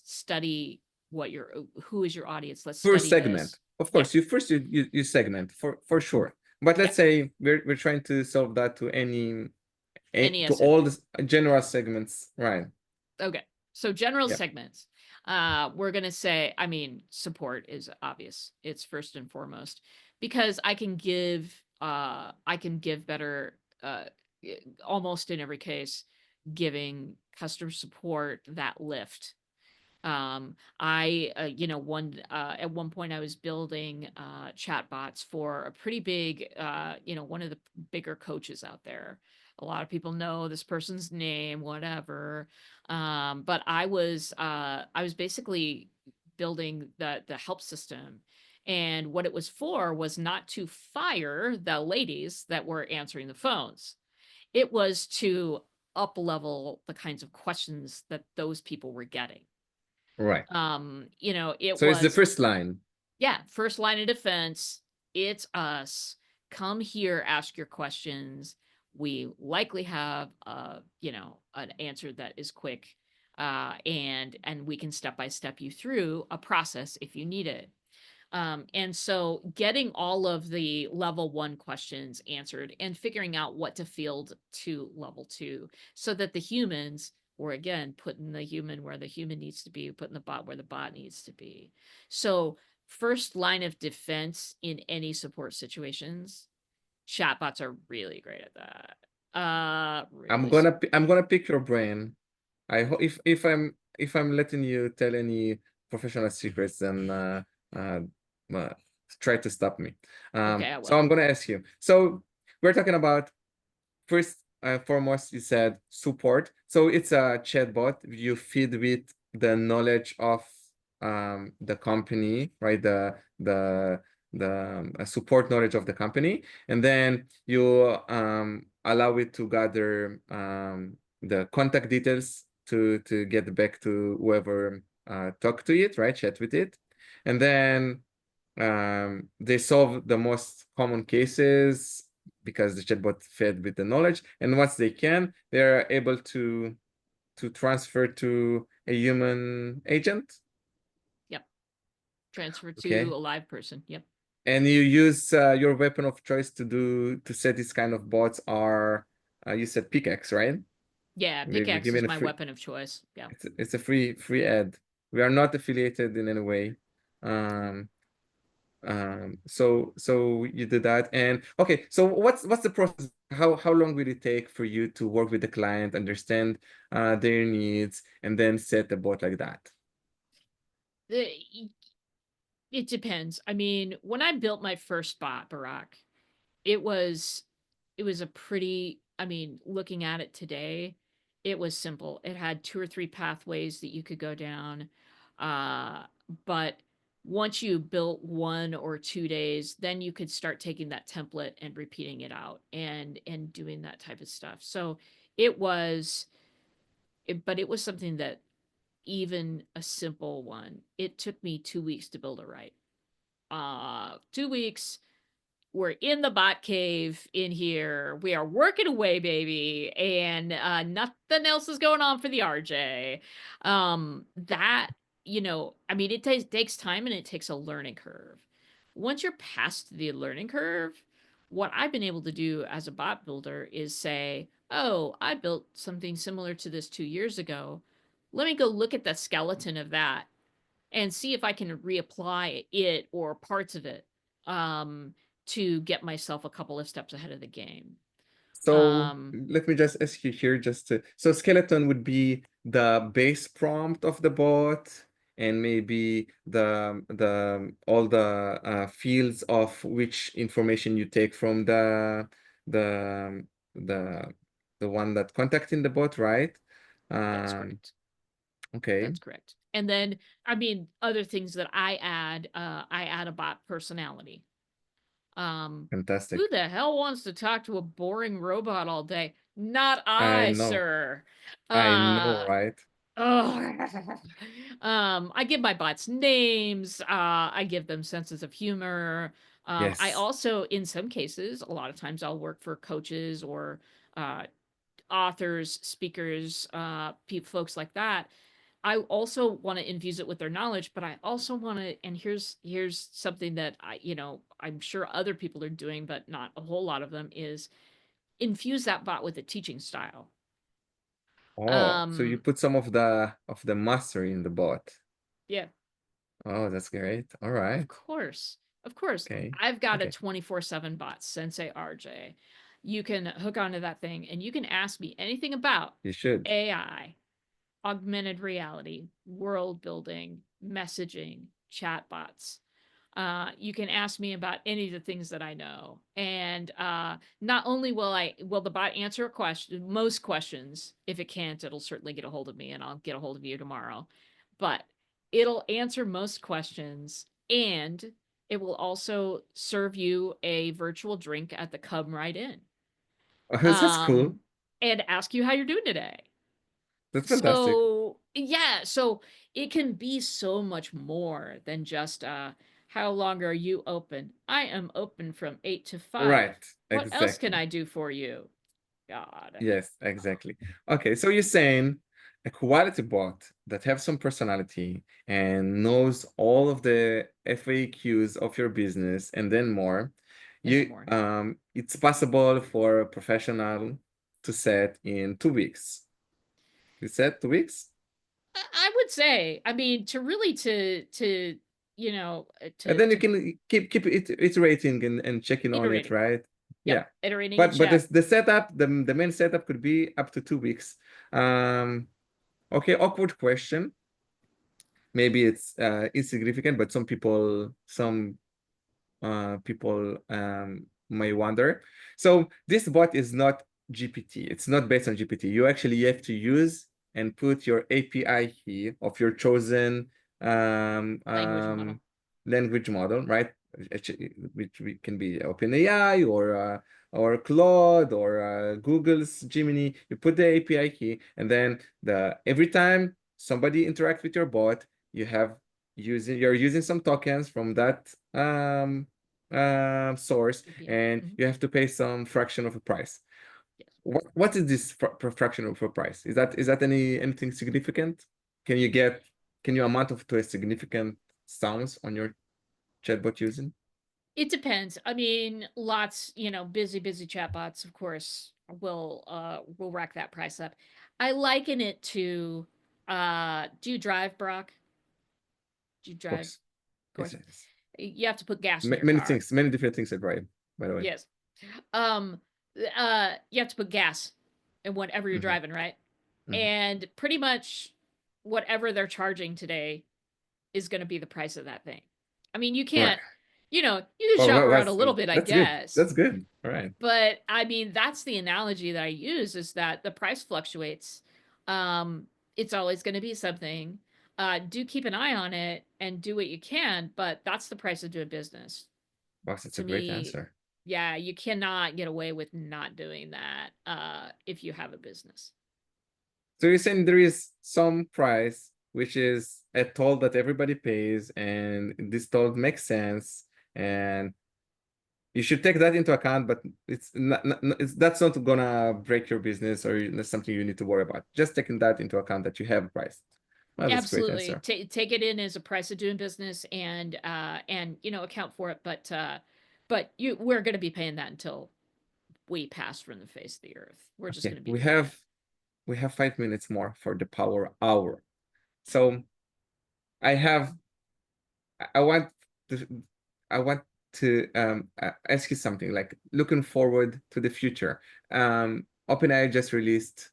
study what your who is your audience. Let's first study segment. this. Of Yeah. course, you segment for sure. But Yeah. let's say we're trying to solve that to Any to all SMB. the general segments, right? Okay. So general Yeah, segments. We're gonna say, I mean, support is obvious. It's first and foremost because I can give better almost in every case, giving customer support that lift. I at one point I was building chatbots for a pretty big one of the bigger coaches out there. A lot of people know this person's name, whatever. But I was basically building the help system, and what it was for was not to fire the ladies that were answering the phones. It was to up level the kinds of questions that those people were getting. right. It So it's the was, first line. yeah, first line of defense. It's us. Come here, ask your questions. We likely have an answer that is quick. And we can step by step you through a process if you need it. And so getting all of the level one questions answered and figuring out what to field to level two so that the humans, or again, putting the human where the human needs to be, putting the bot where the bot needs to be. So, first line of defense in any support situations, chatbots are really great at that. Really. I'm gonna pick your brain. I hope if I'm letting you tell any professional secrets, then uh, uh try to stop me. Okay, I So will. I'm gonna ask you. So we're talking about first foremost, you said support. So it's a chatbot. You feed with the knowledge of the company, right? The support knowledge of the company, and then you allow it to gather the contact details to get back to whoever talk to it, right? Chat with it, and then they solve the most common cases because the chatbot fed with the knowledge, and once they can, they're able to transfer to a human agent. Yep. Transfer to Okay, a live person. Yep. and you use your weapon of choice to set this kind of bots are you said pickaxe, right? Yeah, We pickaxe give it is a my free, weapon of choice. Yeah. it's a free ad. We are not affiliated in any way. um so you did that, and okay, so what's the process? How long will it take for you to work with the client, understand their needs, and then set a bot like that? The, it depends. I mean, when I built my first bot, Barack, it was it was a pretty, I mean, looking at it today, it was simple. It had two or three pathways that you could go down. Uh, but once you built 1 or 2 days, then you could start taking that template and repeating it out and doing that type of stuff. So it was but it was something that even a simple one, it took me 2 weeks to build it right. 2 weeks. We're in the bot cave in here. We are working away, baby, and nothing else is going on for the RJ. That, I mean, it takes time and it takes a learning curve. Once you're past the learning curve, what I've been able to do as a bot builder is say, oh, I built something similar to this 2 years ago. Let me go look at the skeleton of that and see if I can reapply it or parts of it, to get myself a couple of steps ahead of the game. So Um, let me just ask you here, so skeleton would be the base prompt of the bot, and maybe the all the fields of which information you take from the the the one that contacting the bot, right? that's Um, correct. okay, That's correct. And then, I mean, other things that I add a bot personality. Um, who fantastic. the hell wants to talk to a boring robot all day? Not I I, know, sir. I know, Uh, right? Oh, I give my bots names. I give them senses of humor. I Yes. also, in some cases, a lot of times I'll work for coaches or uh, authors, speakers, folks like that. I also want to infuse it with their knowledge, but I also want to, and here's something that I'm sure other people are doing, but not a whole lot of them, is infuse that bot with a teaching style. Oh, so you Um, put some of the mastery in the bot. yeah, Oh, that's great. All of right. course. Of course. Okay. I've got a Okay. 24/7 bot, Sensei RJ. You can hook onto that thing and you can ask me anything about You should. AI, augmented reality, world building, messaging, chatbots. You can ask me about any of the things that I know. And not only will the bot answer a question, most questions. If it can't, it'll certainly get a hold of me and I'll get a hold of you tomorrow. But it'll answer most questions, and it will also serve you a virtual drink at the Come Right In. That's cool. Um, and ask you how you're doing today. That's fantastic. So, yeah, so it can be so much more than just how long are you open? I am open from 8 to 5. Right. What else can Exactly. I do for you? God. Yes, exactly. Okay, so you're saying a quality bot that have some personality and knows all of the FAQs of your business and then more, And then more. it's possible for a professional to set in 2 weeks. You said 2 weeks? I would say, I mean, to really And then you to can keep iterating and checking on it, iterating. right? Yep, Yeah. iterating each But step. the setup, the main setup could be up to 2 weeks. Um, okay, awkward question. Maybe it's insignificant, but some people may wonder. So this bot is not GPT. It's not based on GPT. You have to use and put your API key of your chosen um, Language model. um, language model, right? Which can be OpenAI or Claude or Google's Gemini. You put the API key, and then every time somebody interacts with your bot, you're using some tokens from that source, API. and Mhm. you have to pay some fraction of a price. Yes. What is this fraction of a price? Is that anything significant? Can you get can you amount of to a significant sounds on your chatbot using? It depends. I mean, lots, busy chatbots, of course, will rack that price up. I liken it to do you drive, Brock? Do you Of drive? course. Of Yes, course. yes. You have to put gas in your Many car. things, many different things are right, by the way. Yes. Um you have to put gas in whatever you're Hmm. driving, right? Hmm. And pretty much whatever they're charging today is going to be the price of that thing. I mean, you Right. can't, you can Well, shop around a little bit, I that's good. guess. That's good. All right. But I mean, that's the analogy that I use, is that the price fluctuates. It's always going to be something. Do keep an eye on it and do what you can, but that's the price of doing business. Boss, it's a To great me, answer. yeah, you cannot get away with not doing that if you have a business. So you're saying there is some price which is a toll that everybody pays, and this toll makes sense, and you should take that into account, but that's not gonna break your business or that's something you need to worry about. Just taking that into account that you have a price. Well, that's a great Absolutely. answer. Take it in as a price of doing business and you know, account for it, but we're going to be paying that until we pass from the face of the earth. We're just Okay, going to be paying it. we have 5 minutes more for the power hour. So I have I want to I want to ask you something, like looking forward to the future. OpenAI just released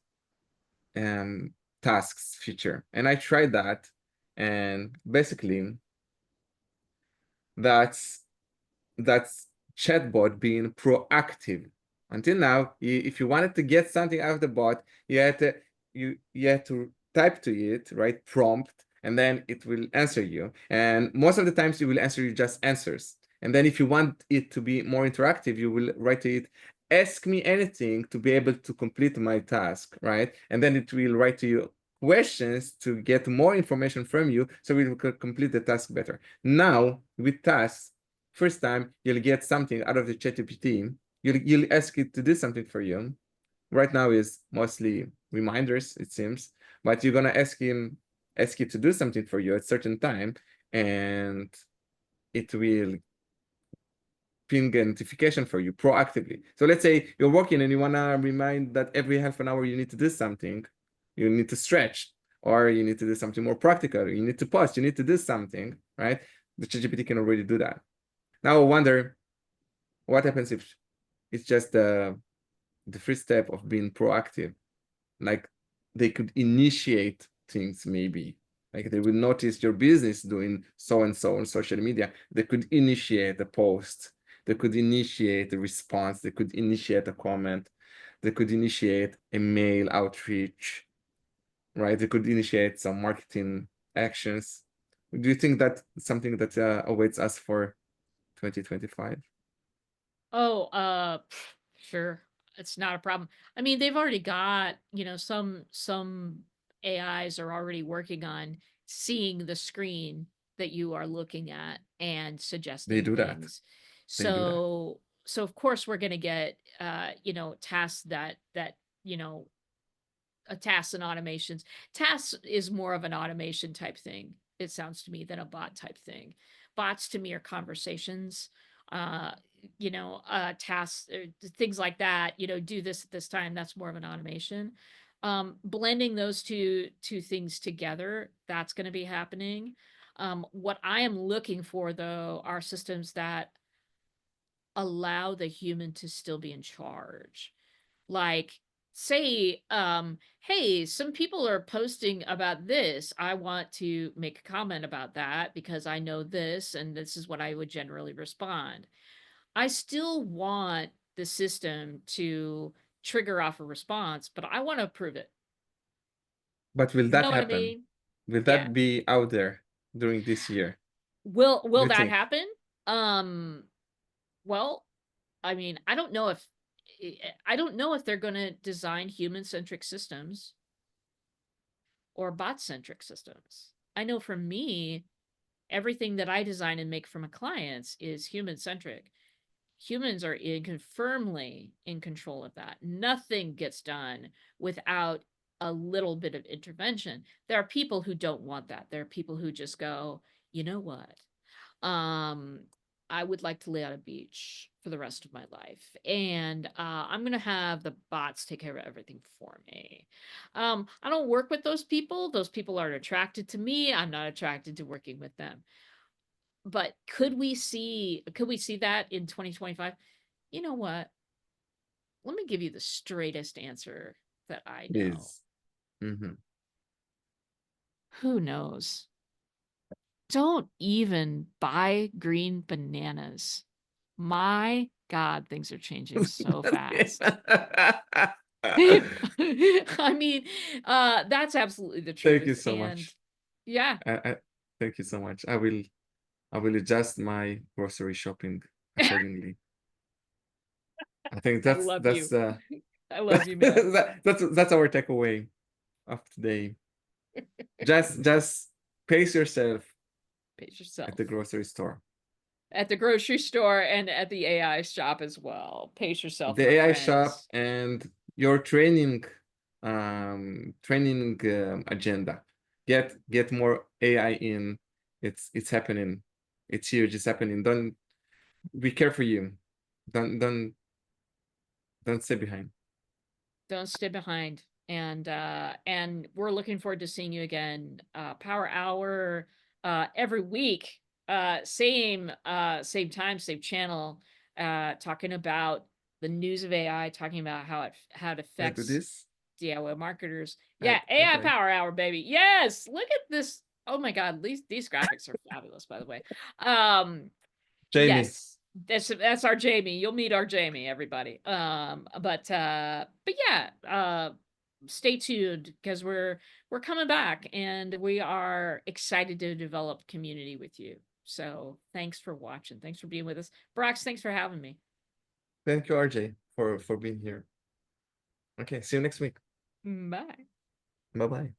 um tasks feature, and I tried that, and basically that's that's chatbot being proactive. Until now, if you wanted to get something out of the bot, you had to type to it, right? Prompt, and then it will answer you. And most of the times, it will answer you just answers. And then if you want it to be more interactive, you will write to it, ask me anything to be able to complete my task, right? And then it will write to you questions to get more information from you so we can complete the task better. Now, with tasks, first time you'll get something out of the ChatGPT, you'll ask it to do something for you. Right now is mostly reminders, it seems, but you're gonna ask it to do something for you at a certain time, and it will ping a notification for you proactively. So let's say you're working and you wanna remind that every half an hour you need to do something, you need to stretch, or you need to do something more practical, you need to pause, you need to do something, right? The ChatGPT can already do that. Now I wonder what happens if it's just the first step of being proactive. Like they could initiate things, maybe. Like they will notice your business doing so and so on social media. They could initiate a post. They could initiate a response. They could initiate a comment. They could initiate a mail outreach, right? They could initiate some marketing actions. Do you think that something that awaits us for 2025? Oh, sure. It's not a problem. I mean, they've already got, you know, some AIs are already working on seeing the screen that you are looking at and They suggesting do that. things. They do that. So of course we're going to get you know, tasks that, you know, tasks and automations. Tasks is more of an automation type thing, it sounds to me, than a bot type thing. Bots to me are conversations, uh, you know, tasks, things like that, you know, do this at this time. That's more of an automation. Blending those two things together, that's going to be happening. What I am looking for, though, are systems that allow the human to still be in charge, like say hey, some people are posting about this, I want to make a comment about that because I know this and this is what I would generally respond. I still want the system to trigger off a response, but I want to approve it. But will You that know what I happen? mean? Will Yeah. that be out there during this year? Will Do you that think? happen? um well, I mean, I don't know if they're going to design human centric systems or bot centric systems. I know for me, everything that I design and make for my clients is human centric. Humans are firmly in control of that. Nothing gets done without a little bit of intervention. There are people who don't want that. There are people who just go, you know what? Um, I would like to lay on a beach for the rest of my life, and I'm gonna have the bots take care of everything for me. I don't work with those people. Those people aren't attracted to me. I'm not attracted to working with them. But could we see that in 2025? You know what? Let me give you the straightest answer that I know. Is. Mm-hmm. Who knows? Don't even buy green bananas. My God, things are changing so fast. I mean, that's absolutely the Thank you truth. so And much. yeah, I thank you so much. I will adjust my grocery shopping accordingly. I think I that's love that's you. uh I love you, man. that's our takeaway of today. Just pace yourself Pace at the yourself. grocery store. At the grocery store and at the AI shop as well. Pace yourself, The my AI shop friends. and your training agenda. Get more AI in. It's happening. It's huge. It's happening. Don't we care for you. Don't stay behind. Don't stay behind. And we're looking forward to seeing you again. Power Hour every week. Same time, same channel, talking about the news of AI, talking about how it Can I do affects this? DIY marketers. Bye Yeah, AI bye. Power Hour, baby. Yes, look at this. Oh my God, these graphics are fabulous, by the way. Jamie, Yes, that's our Jamie. You'll meet our Jamie, everybody. But yeah, stay tuned because we're coming back and we are excited to develop community with you. So thanks for watching. Thanks for being with us. Brox, thanks for having me. thank you, RJ, for being here. Okay, see you next week. Bye. Bye bye.